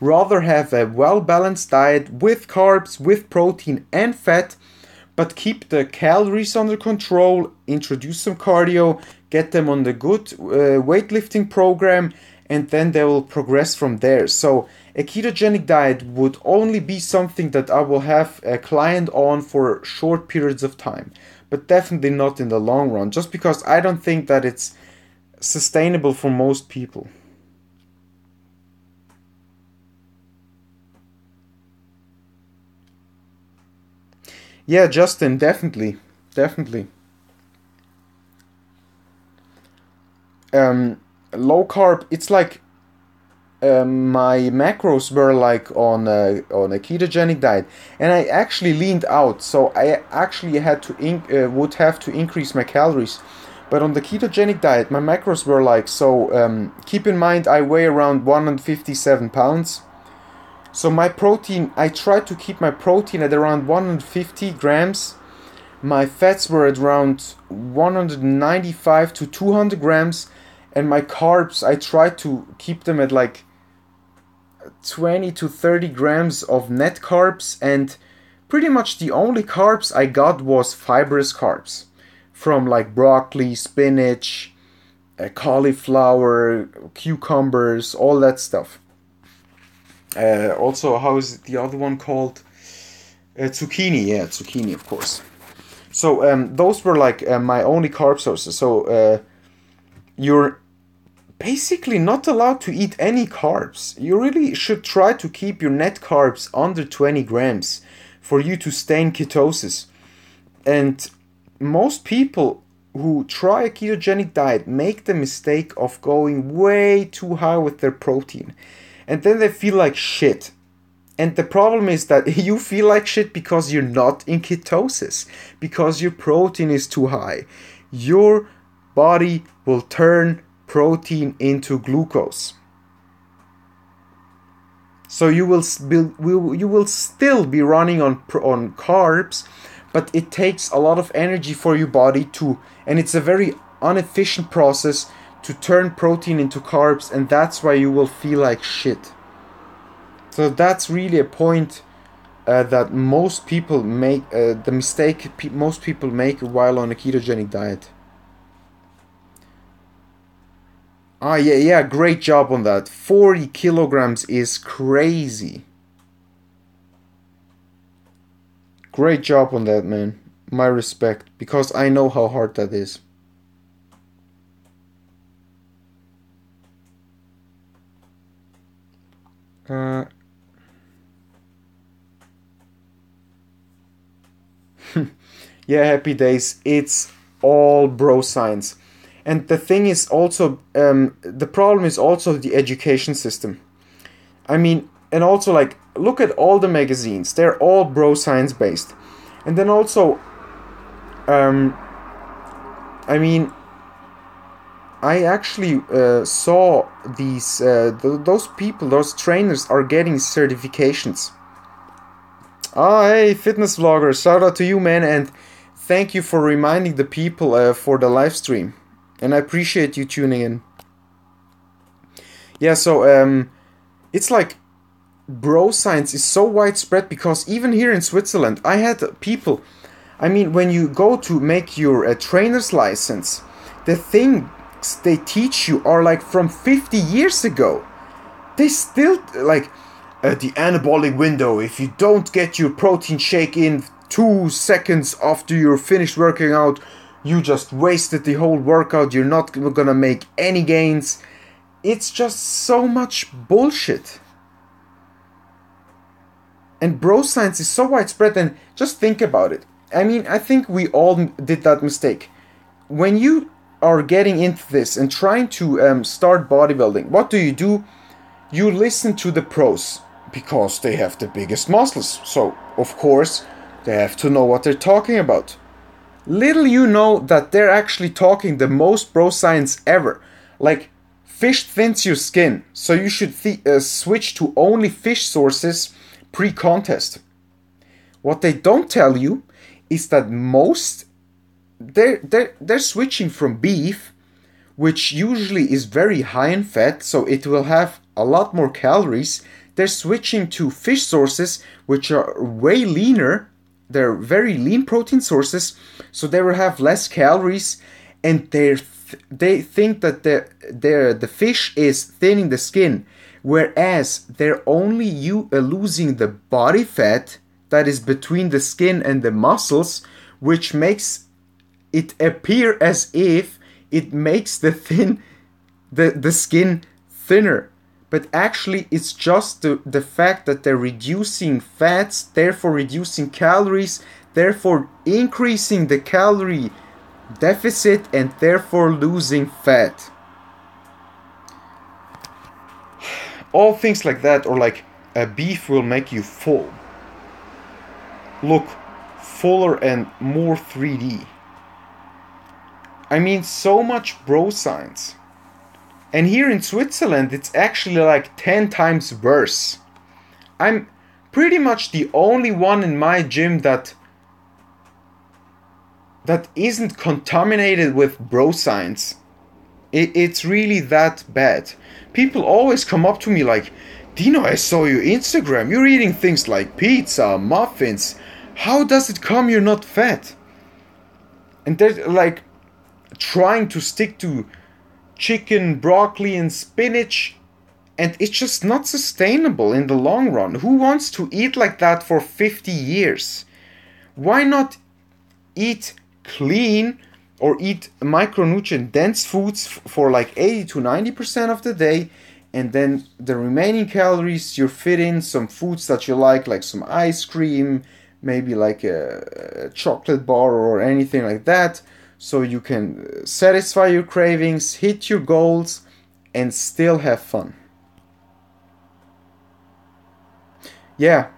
[SPEAKER 1] rather have a well-balanced diet with carbs, with protein and fat, but keep the calories under control, introduce some cardio, get them on the good weightlifting program, and then they will progress from there. So a ketogenic diet would only be something that I will have a client on for short periods of time, but definitely not in the long run, just because I don't think that it's sustainable for most people. Yeah, Justin, definitely, definitely. Um, Low carb, it's like my macros were like on a ketogenic diet, and I actually leaned out, so I actually had to would have to increase my calories. But on the ketogenic diet, my macros were like so. Keep in mind, I weigh around 157 pounds. So my protein, I tried to keep my protein at around 150 grams. My fats were at around 195 to 200 grams, and my carbs, I tried to keep them at like 20 to 30 grams of net carbs, and pretty much the only carbs I got was fibrous carbs from like broccoli, spinach, cauliflower, cucumbers, all that stuff. Also, how is the other one called? Zucchini, yeah, zucchini, of course. So those were like my only carb sources. So you're basically not allowed to eat any carbs. You really should try to keep your net carbs under 20 grams for you to stay in ketosis. And most people who try a ketogenic diet make the mistake of going way too high with their protein. And then they feel like shit. And the problem is that you feel like shit because you're not in ketosis, because your protein is too high. Your body will turn protein into glucose. So you will still be running on carbs, but it takes a lot of energy for your body to, and it's a very inefficient process to turn protein into carbs, and that's why you will feel like shit. So that's really a point that most people make, the mistake most people make while on a ketogenic diet. Ah, yeah, yeah, great job on that. 40 kilograms is crazy. Great job on that, man. My respect, because I know how hard that is. Uh, yeah, happy days. It's all bro science. And the thing is also, the problem is also the education system. I mean, and also like, look at all the magazines. They're all bro science based. And then also, um, I mean, I actually saw those people, those trainers are getting certifications. Oh, hey, fitness vlogger, shout out to you, man, and thank you for reminding the people for the live stream. And I appreciate you tuning in. Yeah, so it's like bro science is so widespread because even here in Switzerland, I had people. I mean, when you go to make your trainer's license, the things they teach you are like from 50 years ago. They still like the anabolic window. If you don't get your protein shake in 2 seconds after you're finished working out, you just wasted the whole workout. You're not gonna make any gains. It's just so much bullshit. And bro science is so widespread, and just think about it. I mean, I think we all did that mistake. When you are getting into this and trying to start bodybuilding, what do? You listen to the pros because they have the biggest muscles. So, of course, they have to know what they're talking about. Little you know that they're actually talking the most bro science ever. Like, fish thins your skin, so you should switch to only fish sources pre-contest. What they don't tell you is that most they're switching from beef, which usually is very high in fat, so it will have a lot more calories. They're switching to fish sources, which are way leaner. They're very lean protein sources, so they will have less calories, and they're they think that the fish is thinning the skin, whereas they're only losing the body fat that is between the skin and the muscles, which makes it appear as if it makes the skin thinner. But actually it's just the fact that they're reducing fats, therefore reducing calories, therefore increasing the calorie deficit, and therefore losing fat. All things like that, or like a beef will make you full. Look fuller and more 3D. I mean, so much bro science. And here in Switzerland, it's actually like 10 times worse. I'm pretty much the only one in my gym that isn't contaminated with bro science. It's really that bad. People always come up to me like, Dino, I saw your Instagram. You're eating things like pizza, muffins. How does it come you're not fat? And they're like trying to stick to chicken, broccoli, and spinach, and it's just not sustainable in the long run. Who wants to eat like that for 50 years? Why not eat clean or eat micronutrient dense foods for like 80 to 90% of the day, and then the remaining calories you fit in some foods that you like some ice cream, maybe like a chocolate bar or anything like that, so you can satisfy your cravings, hit your goals, and still have fun. Yeah,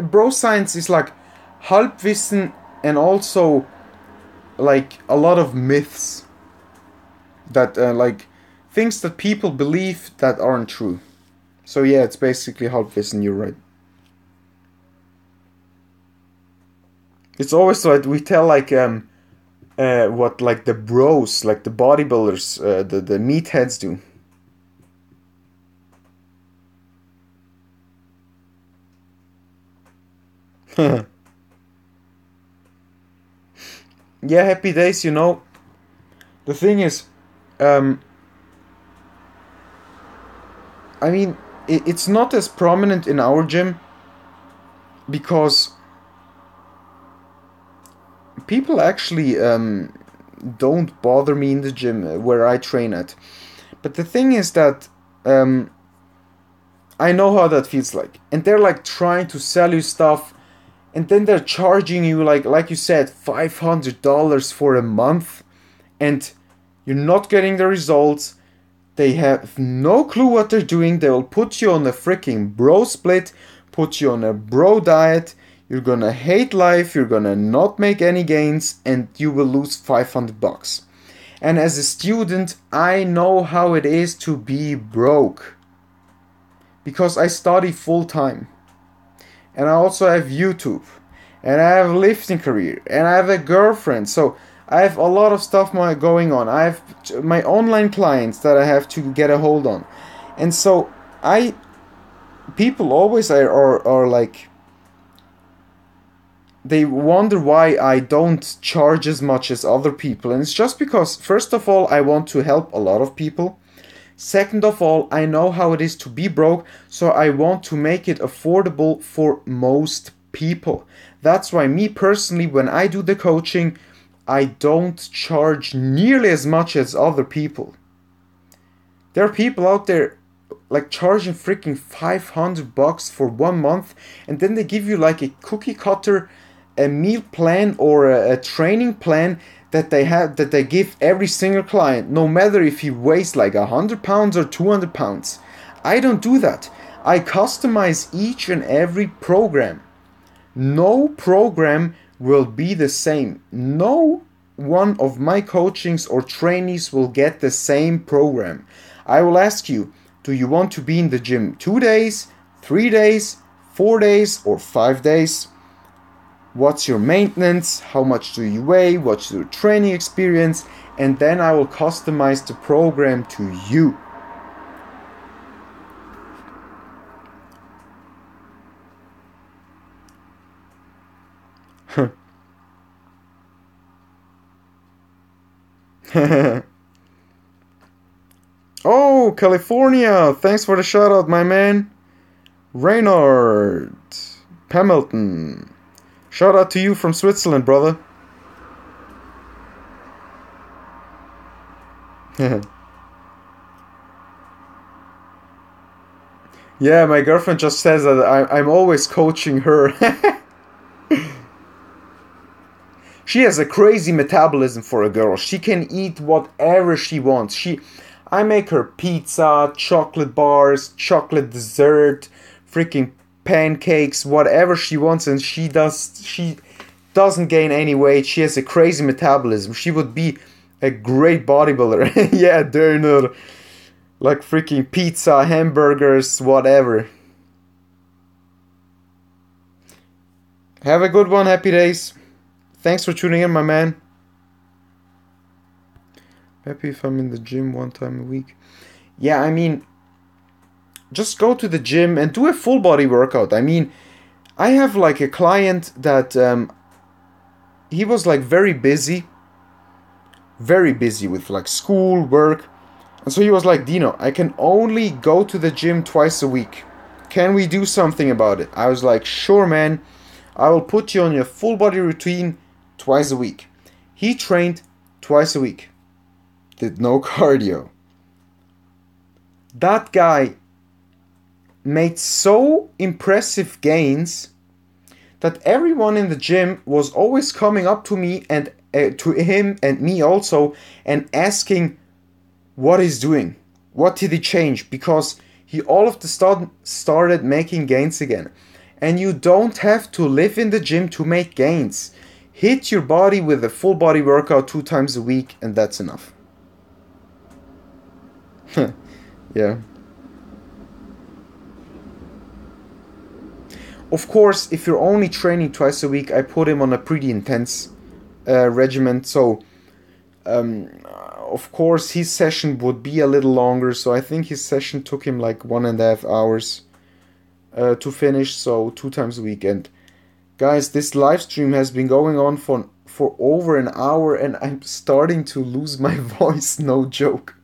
[SPEAKER 1] bro science is like Halbwissen, and also like a lot of myths that like things that people believe that aren't true. So yeah, it's basically Halbwissen, you're right. It's always like we tell like what like the bros, like the bodybuilders, the meatheads do. Yeah, happy days. The thing is, um, I mean, it's not as prominent in our gym because people actually don't bother me in the gym where I train at. But the thing is that um, I know how that feels like, and they're like trying to sell you stuff, and then they're charging you like you said, $500 for a month, and you're not getting the results. They have no clue what they're doing. They will put you on a freaking bro split, put you on a bro diet. You're gonna hate life, you're gonna not make any gains, and you will lose $500. And as a student, I know how it is to be broke. Because I study full time. And I also have YouTube. And I have a lifting career. And I have a girlfriend. So I have a lot of stuff going on. I have my online clients that I have to get a hold on. And so people always are like, they wonder why I don't charge as much as other people. And it's just because, first of all, I want to help a lot of people. Second of all, I know how it is to be broke, so I want to make it affordable for most people. That's why me personally, when I do the coaching, I don't charge nearly as much as other people. There are people out there like charging freaking $500 for 1 month, and then they give you like a cookie cutter, a meal plan or a training plan that they give every single client, no matter if he weighs like 100 pounds or 200 pounds. I don't do that. I customize each and every program. No program will be the same. No one of my coachings or trainees will get the same program. I will ask you, do you want to be in the gym 2 days, 3 days, 4 days, or 5 days? What's your maintenance? How much do you weigh? What's your training experience? And then I will customize the program to you. Oh, California! Thanks for the shout out, my man. Reynard Hamilton. Shout out to you from Switzerland, brother. Yeah, my girlfriend just says that I'm always coaching her. She has a crazy metabolism for a girl. She can eat whatever she wants. I make her pizza, chocolate bars, chocolate dessert, freaking pancakes, whatever she wants, and she doesn't gain any weight. She has a crazy metabolism. She would be a great bodybuilder. Yeah, Döner, like freaking pizza, hamburgers, whatever. Have a good one. Happy days. Thanks for tuning in, my man. Happy if I'm in the gym 1 time a week. Yeah, I mean, just go to the gym and do a full body workout. I mean, I have like a client that he was like very busy with like school, work. And so he was like, Dino, I can only go to the gym twice a week. Can we do something about it? I was like, sure, man. I will put you on your full body routine twice a week. He trained twice a week. Did no cardio. That guy made so impressive gains that everyone in the gym was always coming up to me and to him and me also and asking what he's doing. What did he change? Because he all of the sudden started making gains again. And you don't have to live in the gym to make gains. Hit your body with a full body workout 2 times a week and that's enough. Yeah. Of course, if you're only training twice a week, I put him on a pretty intense regimen. So, of course, his session would be a little longer. So I think his session took him like 1.5 hours to finish. So 2 times a week. And guys, this live stream has been going on for over an hour, and I'm starting to lose my voice. No joke.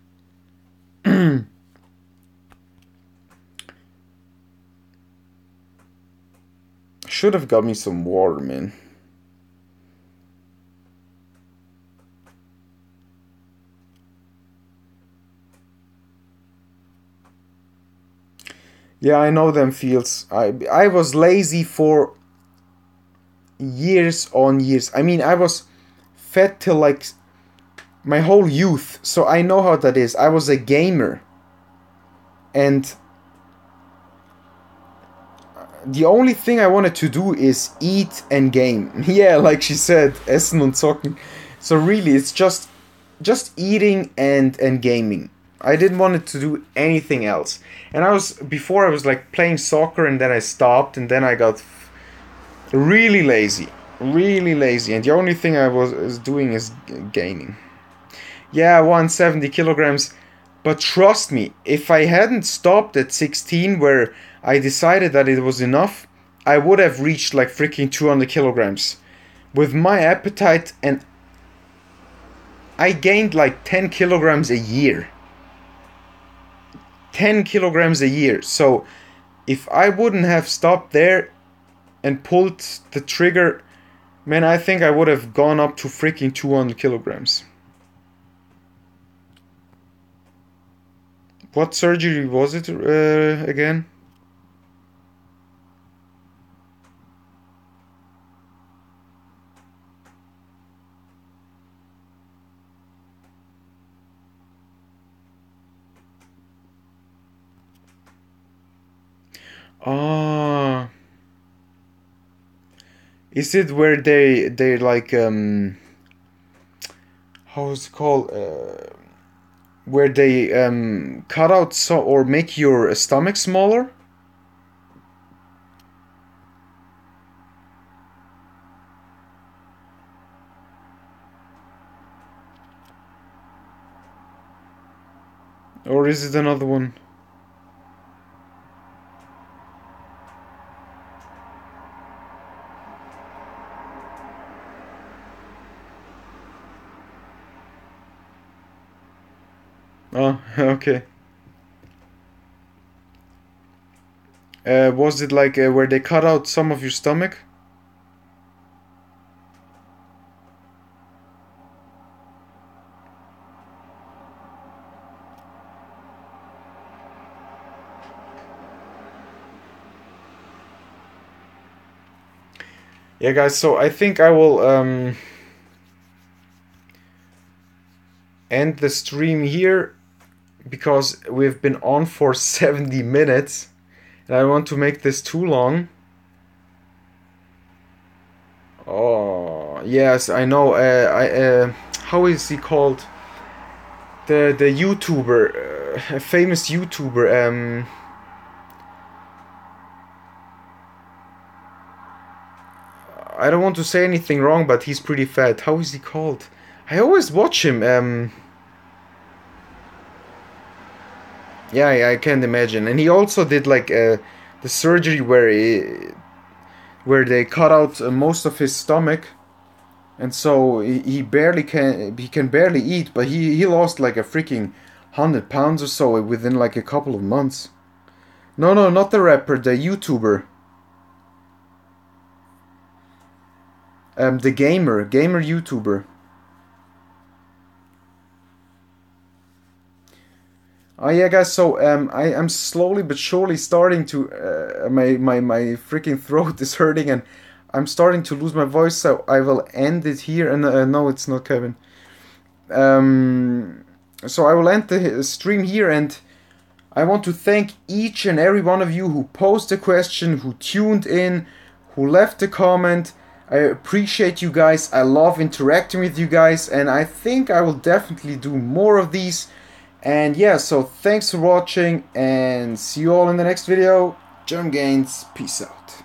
[SPEAKER 1] Should have got me some water, man. Yeah, I know them feels. I was lazy for years on years. I mean, I was fat till like my whole youth, so I know how that is. I was a gamer, and the only thing I wanted to do is eat and game. Yeah, like she said, essen und zocken. So really, it's just eating and gaming. I didn't want it to do anything else. And I was like playing soccer, and then I stopped, and then I got really lazy, and the only thing I was doing is gaining. Yeah, 170 kilograms. But trust me, if I hadn't stopped at 16, where I decided that it was enough, I would have reached like freaking 200 kilograms. With my appetite, and I gained like 10 kilograms a year. 10 kilograms a year. So if I wouldn't have stopped there and pulled the trigger, man, I think I would have gone up to freaking 200 kilograms. What surgery was it again? Ah, is it where they like how's it called? Where they cut out or make your stomach smaller? Or is it another one? Oh, okay. Was it like where they cut out some of your stomach? Yeah, guys, so I think I will end the stream here because we've been on for 70 minutes and I don't want to make this too long. Oh, yes, I know. How is he called? The YouTuber, a famous YouTuber. I don't want to say anything wrong, but he's pretty fat. How is he called? I always watch him. Yeah, I can't imagine. And he also did like the surgery where they cut out most of his stomach, and so he can barely eat. But he lost like a freaking 100 pounds or so within like a couple of months. No, not the rapper, the YouTuber. The gamer YouTuber. Oh yeah, guys. So I am slowly but surely starting to my freaking throat is hurting and I'm starting to lose my voice. So I will end it here. And no, it's not Kevin. So I will end the stream here, and I want to thank each and every one of you who posed a question, who tuned in, who left a comment. I appreciate you guys. I love interacting with you guys, and I think I will definitely do more of these. And yeah, so thanks for watching, and see you all in the next video. GermanGains, peace out.